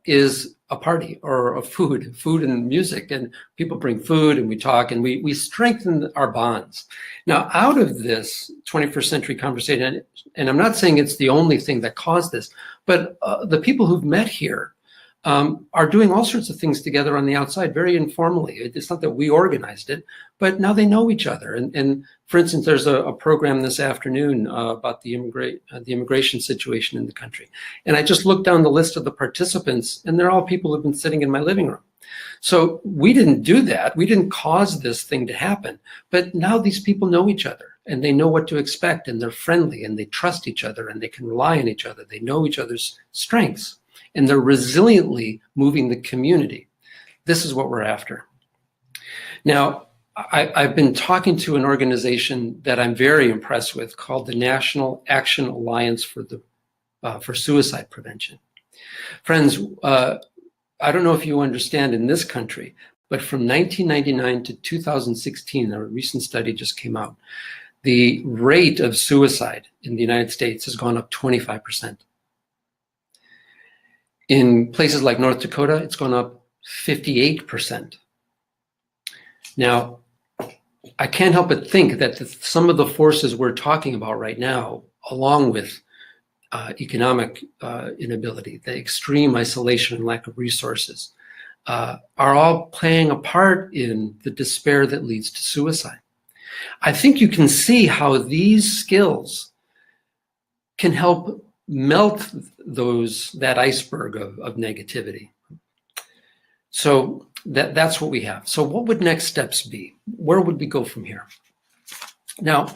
is a party or a food and music, and people bring food and we talk and we strengthen our bonds. Now, out of this 21st century conversation, and I'm not saying it's the only thing that caused this, but the people who've met here are doing all sorts of things together on the outside, very informally. It's not that we organized it, but now they know each other. And for instance, there's a program this afternoon about the immigration situation in the country. And I just looked down the list of the participants, and they're all people who've been sitting in my living room. So we didn't do that. We didn't cause this thing to happen. But now these people know each other, and they know what to expect, and they're friendly, and they trust each other, and they can rely on each other. They know each other's strengths, and they're resiliently moving the community. This is what we're after. Now, I've been talking to an organization that I'm very impressed with called the National Action Alliance for Suicide Prevention. Friends, I don't know if you understand in this country, but from 1999 to 2016, a recent study just came out, the rate of suicide in the United States has gone up 25%. In places like North Dakota, it's gone up 58%. Now, I can't help but think that some of the forces we're talking about right now, along with economic inability, the extreme isolation and lack of resources, are all playing a part in the despair that leads to suicide. I think you can see how these skills can help melt that iceberg of negativity. So that's what we have. So what would next steps be? Where would we go from here? Now,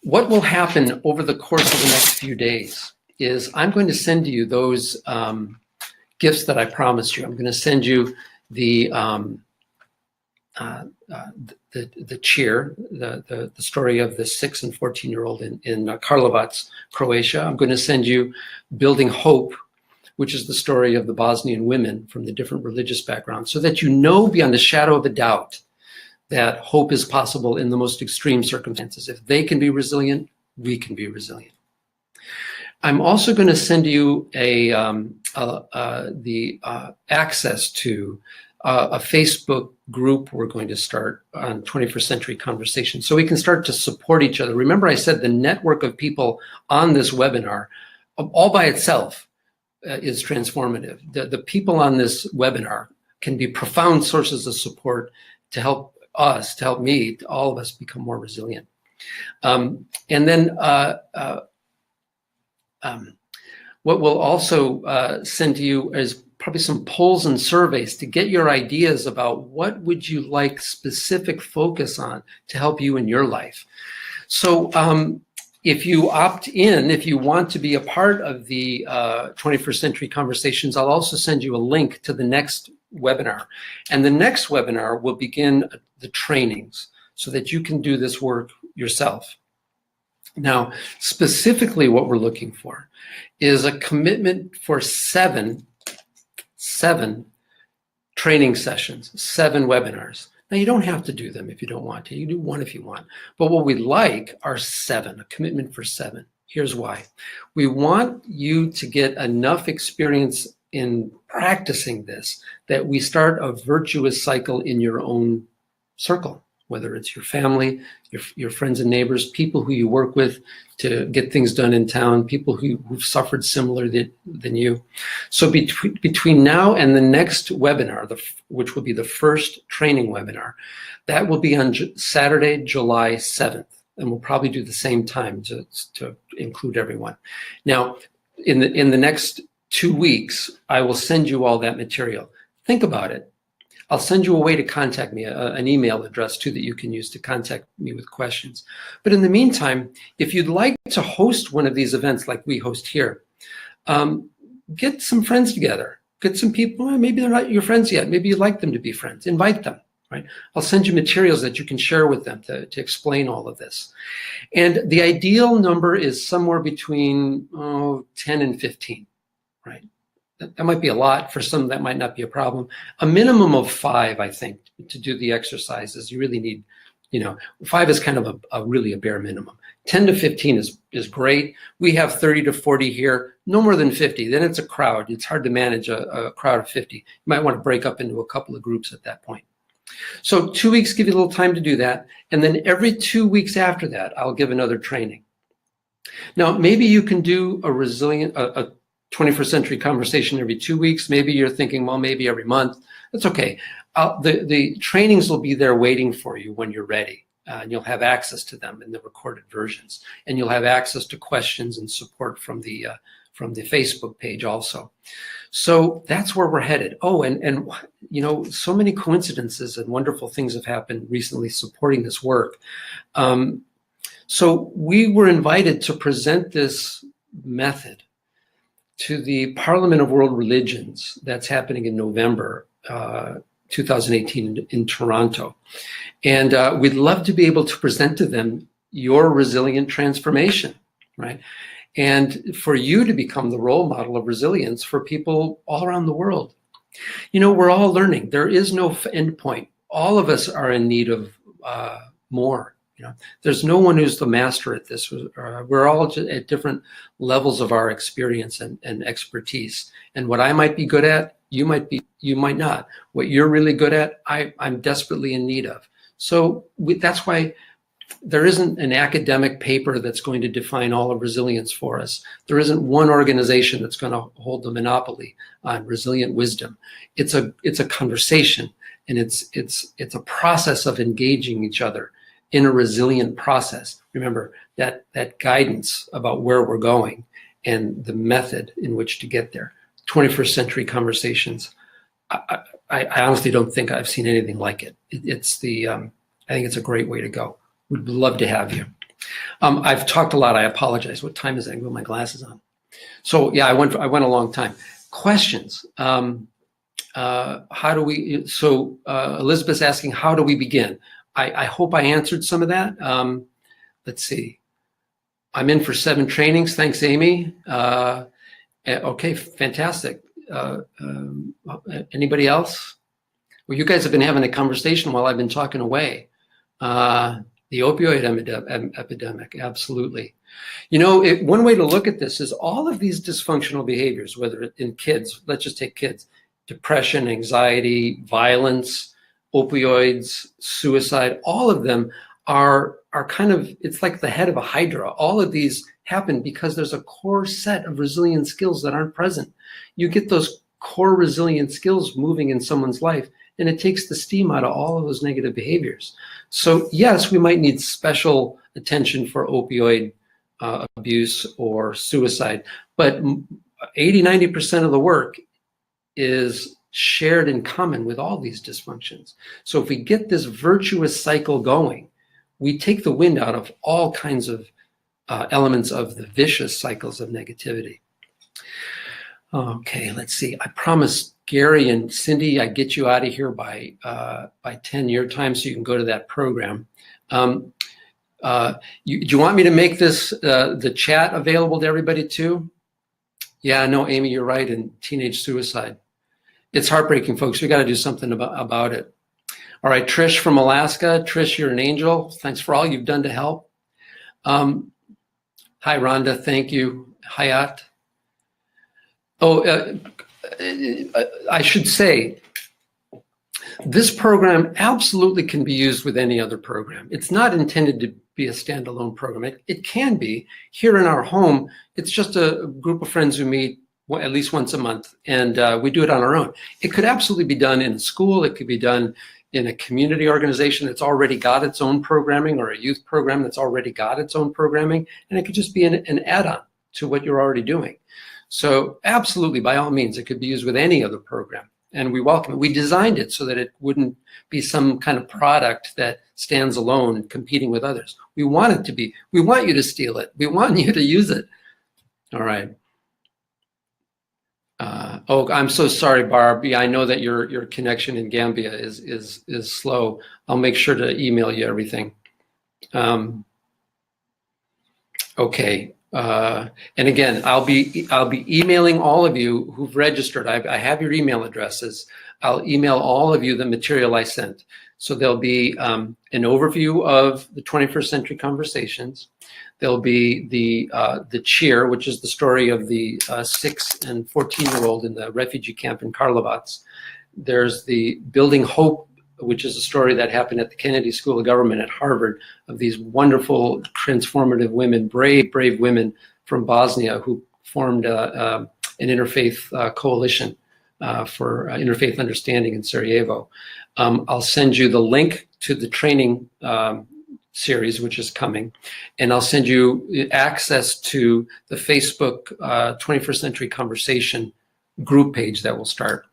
what will happen over the course of the next few days is I'm going to send you those gifts that I promised you. I'm going to send you the cheer, the story of the 6 and 14-year-old in Karlovac, Croatia. I'm going to send you Building Hope, which is the story of the Bosnian women from the different religious backgrounds, so that you know beyond a shadow of a doubt that hope is possible in the most extreme circumstances. If they can be resilient, we can be resilient. I'm also going to send you access to a Facebook group we're going to start on 21st Century Conversations, so we can start to support each other. Remember, I said the network of people on this webinar, all by itself, is transformative. The people on this webinar can be profound sources of support to help us, to help me, to all of us become more resilient. And then what we'll also send to you is probably some polls and surveys to get your ideas about what would you like specific focus on to help you in your life. So if you opt in, if you want to be a part of the 21st Century Conversations, I'll also send you a link to the next webinar. And the next webinar will begin the trainings so that you can do this work yourself. Now, specifically what we're looking for is a commitment for seven training sessions, 7 webinars. Now, you don't have to do them if you don't want to. You do one if you want. But what we'd like are 7, a commitment for 7. Here's why. We want you to get enough experience in practicing this that we start a virtuous cycle in your own circle, whether it's your family, your friends and neighbors, people who you work with to get things done in town, people who've suffered similar than you. So between now and the next webinar, which will be the first training webinar, that will be on Saturday, July 7th. And we'll probably do the same time to include everyone. Now, in the next 2 weeks, I will send you all that material. Think about it. I'll send you a way to contact me, an email address too that you can use to contact me with questions. But in the meantime, if you'd like to host one of these events like we host here, get some friends together, get some people, maybe they're not your friends yet, maybe you'd like them to be friends, invite them, right? I'll send you materials that you can share with them to explain all of this. And the ideal number is somewhere between 10 and 15, right? That might be a lot. For some, that might not be a problem. A minimum of 5, I think, to do the exercises. You really need, 5 is kind of really a bare minimum. 10 to 15 is great. We have 30 to 40 here, no more than 50. Then it's a crowd. It's hard to manage a crowd of 50. You might want to break up into a couple of groups at that point. So 2 weeks give you a little time to do that. And then every 2 weeks after that, I'll give another training. Now, maybe you can do a 21st Century Conversation every 2 weeks. Maybe you're thinking, well, maybe every month. That's okay. The trainings will be there waiting for you when you're ready. And you'll have access to them in the recorded versions. And you'll have access to questions and support from the Facebook page also. So that's where we're headed. Oh, and so many coincidences and wonderful things have happened recently supporting this work. So we were invited to present this method to the Parliament of World Religions that's happening in November 2018 in Toronto. And we'd love to be able to present to them your resilient transformation, right? And for you to become the role model of resilience for people all around the world. We're all learning. There is no end point. All of us are in need of more. There's no one who's the master at this. We're all at different levels of our experience and expertise. And what I might be good at, you might not. What you're really good at, I'm desperately in need of. So that's why there isn't an academic paper that's going to define all of resilience for us. There isn't one organization that's going to hold the monopoly on resilient wisdom. It's a conversation, and it's a process of engaging each other in a resilient process. Remember that guidance about where we're going and the method in which to get there. 21st Century Conversations. I honestly don't think I've seen anything like it. I think it's a great way to go. We'd love to have you. I've talked a lot. I apologize. What time is it? I can put my glasses on. So yeah, I went a long time. Questions. How do we? So Elizabeth's asking, how do we begin? I hope I answered some of that. Let's see. I'm in for 7 trainings. Thanks, Amy. Okay, fantastic. Anybody else? Well, you guys have been having a conversation while I've been talking away. The opioid epidemic, absolutely. You know, one way to look at this is all of these dysfunctional behaviors, whether in kids, let's just take kids, depression, anxiety, violence, opioids, suicide, all of them are kind of, it's like the head of a hydra. All of these happen because there's a core set of resilient skills that aren't present. You get those core resilient skills moving in someone's life, and it takes the steam out of all of those negative behaviors. So yes, we might need special attention for opioid abuse or suicide, but 80–90% of the work is shared in common with all these dysfunctions. So if we get this virtuous cycle going, we take the wind out of all kinds of elements of the vicious cycles of negativity. Okay, let's see. I promised Gary and Cindy I'd get you out of here by 10 your time so you can go to that program. Do you want me to make this the chat available to everybody too? Yeah, no, Amy, you're right. And teenage suicide. It's heartbreaking, folks. We got to do something about it. All right, Trish from Alaska. Trish, you're an angel. Thanks for all you've done to help. Hi, Rhonda. Thank you. Hayat. I should say, this program absolutely can be used with any other program. It's not intended to be a standalone program. It can be. Here in our home, it's just a group of friends who meet at least once a month, and we do it on our own. It could absolutely be done in a school. It could be done in a community organization that's already got its own programming, or a youth program that's already got its own programming, and it could just be an add-on to what you're already doing. So absolutely, by all means, it could be used with any other program, and we welcome it. We designed it so that it wouldn't be some kind of product that stands alone competing with others. We want it to be. We want you to steal it. We want you to use it. All right. Oh, I'm so sorry, Barb. Yeah, I know that your connection in Gambia is slow. I'll make sure to email you everything. Okay. And again, I'll be emailing all of you who've registered. I have your email addresses. I'll email all of you the material I sent. So there'll be an overview of the 21st Century Conversations. There'll be the cheer, which is the story of the 6 and 14-year-old in the refugee camp in Karlovac. There's the Building Hope, which is a story that happened at the Kennedy School of Government at Harvard, of these wonderful, transformative women, brave women from Bosnia who formed an interfaith coalition for interfaith understanding in Sarajevo. I'll send you the link to the training series, which is coming, and I'll send you access to the Facebook 21st Century Conversation group page that will start.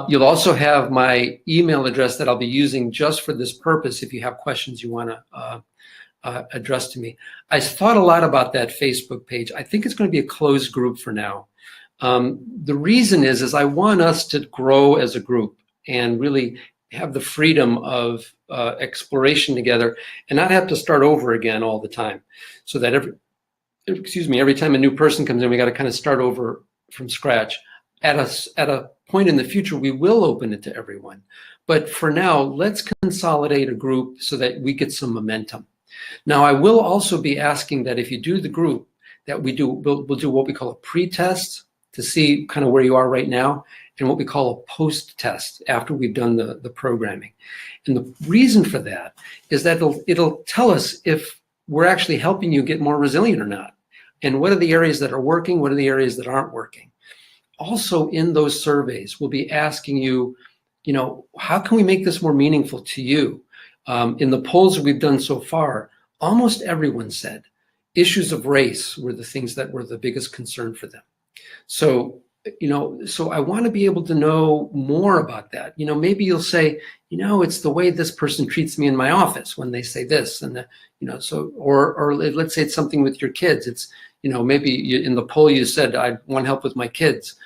You'll also have my email address that I'll be using just for this purpose if you have questions you want to address to me. I thought a lot about that Facebook page. I think it's going to be a closed group for now. The reason is I want us to grow as a group and really have the freedom of exploration together and not have to start over again all the time. So that every time a new person comes in, we got to kind of start over from scratch. At a point in the future, we will open it to everyone. But for now, let's consolidate a group so that we get some momentum. Now, I will also be asking that if you do the group, that we'll do what we call a pre-test to see kind of where you are right now, and what we call a post-test after we've done the programming. And the reason for that is that it'll tell us if we're actually helping you get more resilient or not. And what are the areas that are working? What are the areas that aren't working? Also in those surveys, we'll be asking you, how can we make this more meaningful to you? In the polls we've done so far, almost everyone said issues of race were the things that were the biggest concern for them. So so I want to be able to know more about that. Maybe you'll say, it's the way this person treats me in my office when they say this, and or let's say it's something with your kids. It's, maybe in the poll you said, I want help with my kids.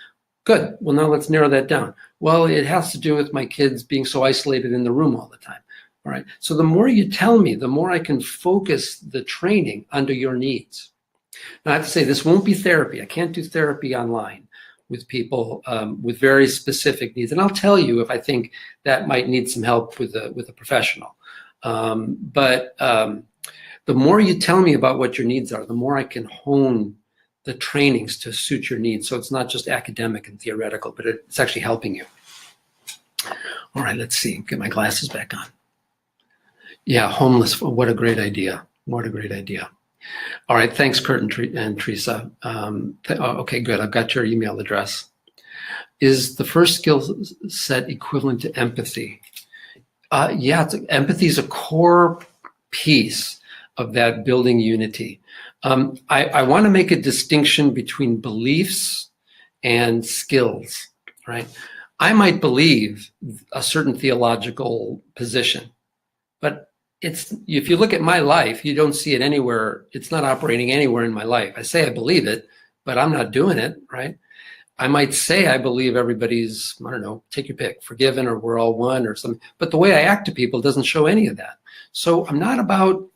Good. Well, now let's narrow that down. Well, it has to do with my kids being so isolated in the room all the time. All right. So the more you tell me, the more I can focus the training under your needs. Now, I have to say, this won't be therapy. I can't do therapy online with people with very specific needs. And I'll tell you if I think that might need some help with a professional. But the more you tell me about what your needs are, the more I can hone the trainings to suit your needs. So it's not just academic and theoretical, but it's actually helping you. All right, let's see. Get my glasses back on. Yeah, homeless. What a great idea. What a great idea. All right, thanks, Kurt and Teresa. Okay, good. I've got your email address. Is the first skill set equivalent to empathy? Yeah, empathy is a core piece of that building unity. I want to make a distinction between beliefs and skills, right? I might believe a certain theological position, but if you look at my life, you don't see it anywhere. It's not operating anywhere in my life. I say I believe it, but I'm not doing it, right? I might say I believe everybody's, I don't know, take your pick, forgiven, or we're all one or something. But the way I act to people doesn't show any of that. So I'm not about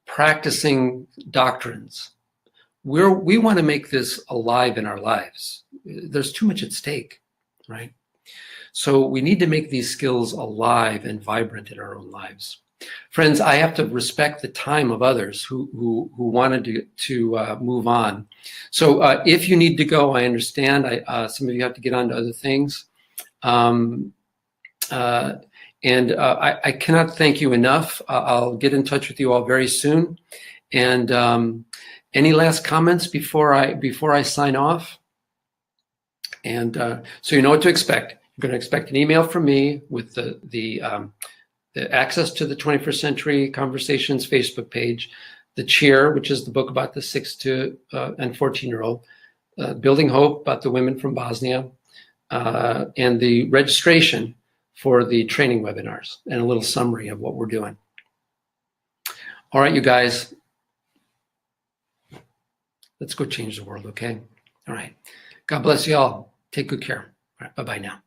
practicing doctrines. We want to make this alive in our lives. There's too much at stake, right? So we need to make these skills alive and vibrant in our own lives. Friends, I have to respect the time of others who wanted to move on. So if you need to go, I understand. Some of you have to get on to other things. And I cannot thank you enough. I'll get in touch with you all very soon. And any last comments before I sign off? And so you know what to expect. You're going to expect an email from me with the access to the 21st Century Conversations Facebook page, the Cheer, which is the book about the 6 to and 14-year-old, Building Hope about the women from Bosnia, and the registration for the training webinars, and a little summary of what we're doing. All right, you guys, let's go change the world, okay? All right. God bless you all. Take good care. All right, bye-bye now.